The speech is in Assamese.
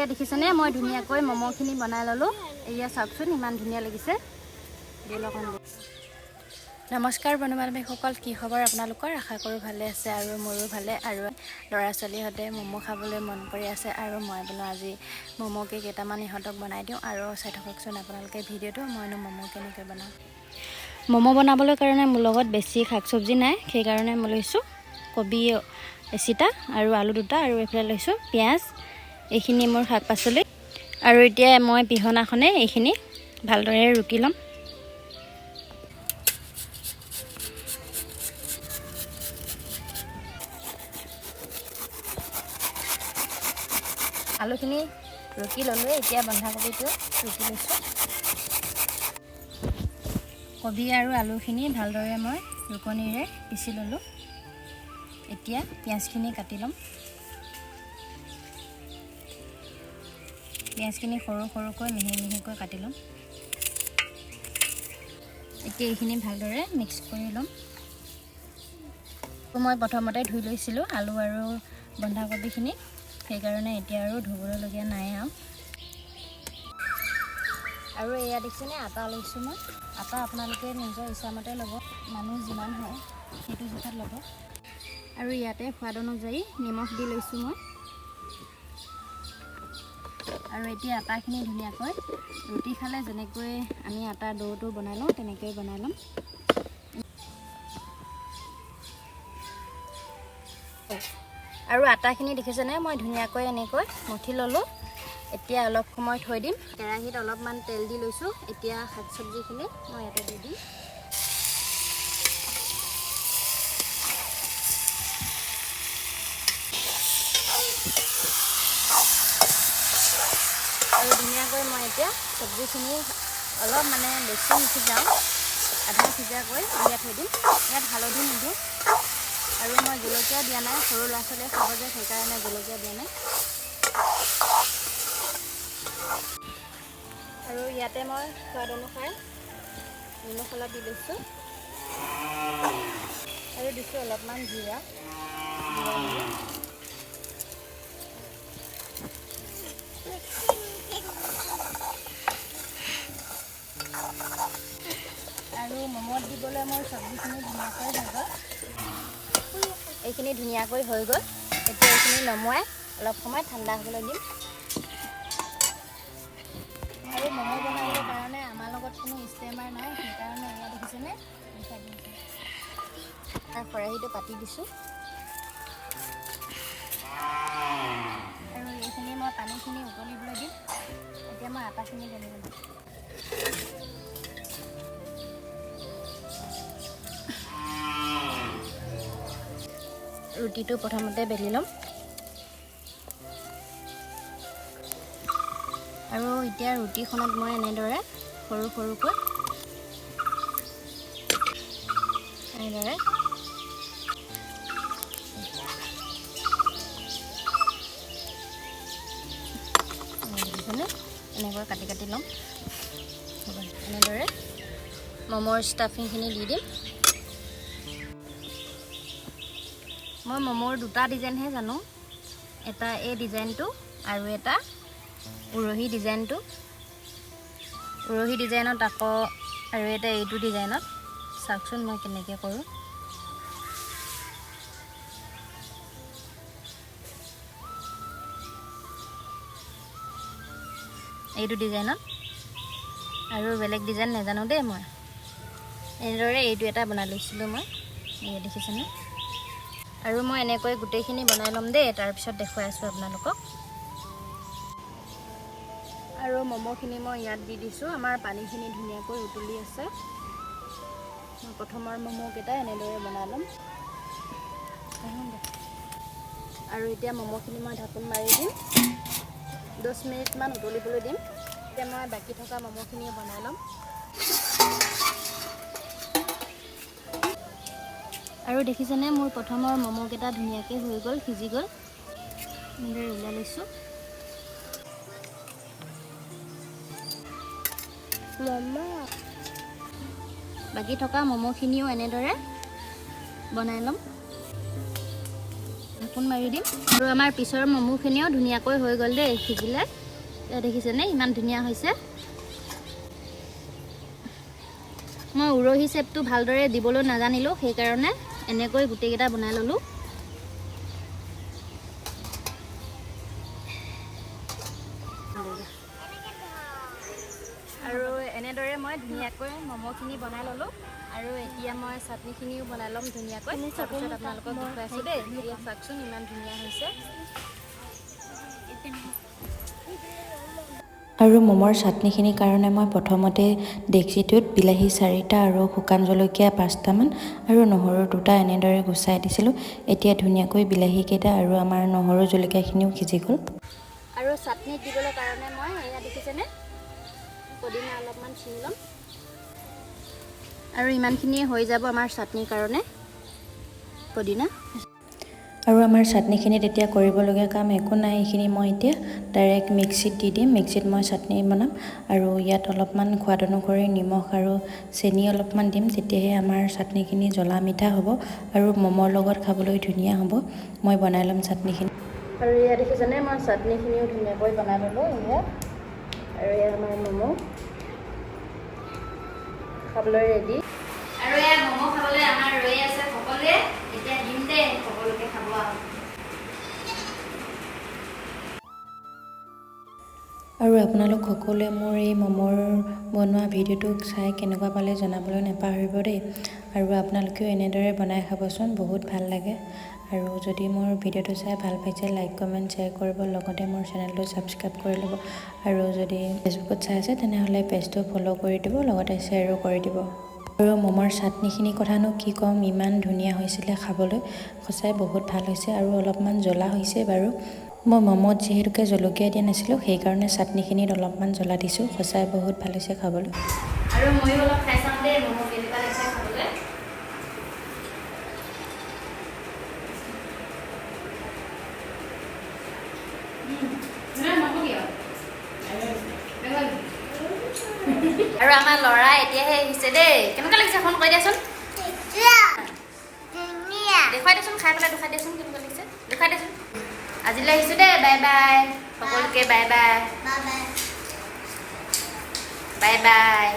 এয়া দেখিছেনে মই ধুনীয়াকৈ মমখিনি বনাই ললো এয়া চাওকচোন ইমান ধুনীয়া লাগিছে নমস্কাৰ বন্ধু-বান্ধৱীসকল কি খবৰ আপোনালোকৰ আশা কৰো ভালে আছে আৰু মোৰো ভালে আৰু ল'ৰা ছোৱালীহঁতে মম খাবলৈ মন কৰি আছে আৰু মই বোলো আজি মমকে কেইটামান ইহঁতক বনাই দিওঁ আৰু চাই থাককচোন আপোনালোকে ভিডিঅ'টো মইনো মম কেনেকৈ বনাওঁ মম বনাবলৈ কাৰণে মোৰ লগত বেছি শাক চব্জি নাই সেই কাৰণে মই লৈছোঁ কবি এচিটা আৰু আলু দুটা আৰু এফালে লৈছোঁ পিঁয়াজ এইখিনি মোৰ শাক পাচলি আৰু এতিয়া মই পিহনাখনে এইখিনি ভালদৰে ৰুকি ল'ম আলুখিনি ৰুকি ল'লো এতিয়া বন্ধাকবিটো ৰুকি লৈছোঁ কবি আৰু আলুখিনি ভালদৰে মই ৰুকনিৰে পিচি ল'লোঁ এতিয়া পিঁয়াজখিনি কাটি ল'ম পিঁয়াজখিনি সৰু সৰুকৈ মিহি মিহিকৈ কাটি ল'ম এতিয়া এইখিনি ভালদৰে মিক্স কৰি ল'ম মই প্ৰথমতে ধুই লৈছিলোঁ আলু আৰু বন্ধাকবিখিনি সেইকাৰণে এতিয়া আৰু ধুবলগীয়া নাই আৰু এয়া দেখিছেনে আটা লৈছোঁ মই আটা আপোনালোকে নিজৰ ইচ্ছামতে ল'ব মানুহ যিমান হয় সেইটো জোখত ল'ব আৰু ইয়াতে সোৱাদ অনুযায়ী নিমখ দি লৈছোঁ মই আৰু এতিয়া আটাখিনি ধুনীয়াকৈ ৰুটি খালে যেনেকৈ আমি আটা দৌটো বনাই লওঁ তেনেকৈ বনাই ল'ম আৰু আটাখিনি দেখিছেনে মই ধুনীয়াকৈ এনেকৈ মঠি ল'লোঁ এতিয়া অলপ সময় থৈ দিম কেৰাহীত অলপমান তেল দি লৈছোঁ এতিয়া শাক চব্জিখিনি মই ইয়াতে দি দিম আৰু ধুনীয়াকৈ মই এতিয়া চব্জিখিনি অলপ মানে বেছি সিজাওঁ আধা সিজাকৈ উলিয়াই থৈ দিম ইয়াত হালধি নিদিওঁ আৰু মই জলকীয়া দিয়া নাই সৰু ল'ৰা ছোৱালীয়ে খাব যে সেইকাৰণে জলকীয়া দিয়া নাই আৰু ইয়াতে মই সোৱাদ অনুসাৰে নিমখ অলপ দি লৈছোঁ আৰু দিছোঁ অলপমান জিৰা আৰু মমত দিবলৈ মোৰ চব্জিখিনি ধুনীয়াকৈ হৈ গ'ল এইখিনি ধুনীয়াকৈ হৈ গ'ল এতিয়া এইখিনি নমুৱাই অলপ সময় ঠাণ্ডা হ'বলৈ দিম আৰু মম বনাবৰ কাৰণে আমাৰ লগত কোনো ষ্টেমাৰ নাই সেইকাৰণে এয়া দেখিছেনে খৰাহীটো পাতি দিছোঁ আৰু এইখিনি মই পানীখিনি উতলিবলৈ দিম এতিয়া মই আটাখিনি ঢালি দিম ৰুটিটো প্ৰথমতে বেলি ল'ম আৰু এতিয়া ৰুটিখনত মই এনেদৰে সৰু সৰুকৈ এনেদৰে এনেকৈ কাটি কাটি ল'ম এনেদৰে মমৰ ষ্টাফিংখিনি দি দিম মই মমৰ দুটা ডিজাইনহে জানো এটা এই ডিজাইনটো আৰু এটা উৰহি ডিজাইনটো উৰহি ডিজাইনত আকৌ আৰু এটা এইটো ডিজাইনত চাওকচোন মই কেনেকৈ কৰোঁ এইটো ডিজাইনত আৰু বেলেগ ডিজাইন নাজানো দেই মই এনেদৰে এইটো এটা বনাই লৈছিলোঁ মই এই দেখিছেনে আৰু মই এনেকৈ গোটেইখিনি বনাই ল'ম দেই তাৰপিছত দেখুৱাই আছোঁ আপোনালোকক আৰু মমখিনি মই ইয়াত দি দিছোঁ আমাৰ পানীখিনি ধুনীয়াকৈ উতলি আছে মই প্ৰথমৰ মমকেইটা এনেদৰে বনাই ল'ম আৰু এতিয়া মমখিনি মই ঢাকোন মাৰি দিম 10 মিনিটমান উতলিবলৈ দিম এতিয়া মই বাকী থকা মমখিনি বনাই ল'ম আৰু দেখিছেনে মোৰ প্ৰথমৰ মমকেইটা ধুনীয়াকৈ হৈ গ'ল সিজি গ'ল এনেদৰে উলিয়াই লৈছোঁ বাকী থকা মমখিনিও এনেদৰে বনাই ল'ম ঢাকোন মাৰি দিম আৰু আমাৰ পিছৰ মমোখিনিও ধুনীয়াকৈ হৈ গ'ল দেই সিজিলে দেখিছেনে ইমান ধুনীয়া হৈছে মই উৰহি চেপটো ভালদৰে দিবলৈ নাজানিলোঁ সেইকাৰণে এনেকৈ গোটেইকেইটা বনাই ল'লোঁ আৰু এনেদৰে মই ধুনীয়াকৈ মমোখিনি বনাই ল'লোঁ আৰু এতিয়া মই চাটনিখিনিও বনাই ল'ম ধুনীয়াকৈ তাৰপিছত আপোনালোকক দেখুৱাই আছোঁ দেই এতিয়া চাওকচোন ইমান ধুনীয়া হৈছে আৰু মমৰ চাটনিখিনিৰ কাৰণে মই প্ৰথমতে ডেক্সিটোত বিলাহী 4টা আৰু শুকান জলকীয়া 5টামান আৰু নহৰু 2টা এনেদৰে গুচাই দিছিলোঁ এতিয়া ধুনীয়াকৈ বিলাহীকেইটা আৰু আমাৰ নহৰু জলকীয়াখিনিও সিজি গ'ল আৰু চাটনিত দিবলৈ কাৰণে মই এয়া দেখিছেনে পদিনা অলপমান ছিঙি ল'ম আৰু ইমানখিনিয়ে হৈ যাব আমাৰ চাটনিৰ কাৰণে পদিনা আৰু আমাৰ চাটনিখিনিত এতিয়া কৰিবলগীয়া কাম একো নাই এইখিনি মই এতিয়া ডাইৰেক্ট মিক্সিত দি দিম মিক্সিত মই চাটনি বনাম আৰু ইয়াত অলপমান সোৱাদ অনুসৰি নিমখ আৰু চেনি অলপমান দিম তেতিয়াহে আমাৰ চাটনিখিনি জ্বলা মিঠা হ'ব আৰু মমৰ লগত খাবলৈ ধুনীয়া হ'ব মই বনাই ল'ম চাটনিখিনি আৰু এয়া দেখিছেনে মই চাটনিখিনিও ধুনীয়াকৈ বনাই ল'লোঁ এয়া আৰু এয়া আমাৰ মমো খাবলৈ ৰেডি আৰু এয়া মমো খাবলৈ আমাৰ ৰৈ আছে সকলোৱে এতিয়া দিম দেই সকলোকে খাব আৰু আপোনালোক সকলোৱে মোৰ এই মমৰ বনোৱা ভিডিঅ'টো চাই কেনেকুৱা পালে জনাবলৈ নাপাহৰিব দেই আৰু আপোনালোকেও এনেদৰে বনাই খাবচোন বহুত ভাল লাগে আৰু যদি মোৰ ভিডিঅ'টো চাই ভাল পাইছে লাইক কমেণ্ট শ্বেয়াৰ কৰিব লগতে মোৰ চেনেলটো ছাবস্ক্ৰাইব কৰি ল'ব আৰু যদি ফেচবুকত চাই আছে তেনেহ'লে পেজটো ফ'ল' কৰি দিব লগতে শ্বেয়াৰো কৰি দিব আৰু মমৰ চাটনিখিনিৰ কথানো কি ক'ম ইমান ধুনীয়া হৈছিলে খাবলৈ সঁচাই বহুত ভাল হৈছে আৰু অলপমান জ্বলা হৈছে বাৰু মই মমত যিহেতুকে জলকীয়া দিয়া নাছিলোঁ সেইকাৰণে চাটনিখিনিত অলপমান জ্বলা দিছোঁ সঁচাই বহুত ভাল হৈছে খাবলৈ আৰু ময়ো অলপ খাই চাম দেই মমো কেনেকুৱা লাগিছে খাবলৈ আৰু আমাৰ ল'ৰা এতিয়াহে আহিছে দেই কেনেকুৱা লাগিছে ফোন কৈ দিয়াচোন দেখুৱাই দিয়াচোন খাই পেলাই দেখুৱাই দিয়াচোন কেনেকুৱা লাগিছে দেখুৱাই দিয়াচোন আজিলৈ আহিছোঁ দেই বাই বাই সকলোকে বাই বাই বাই বাই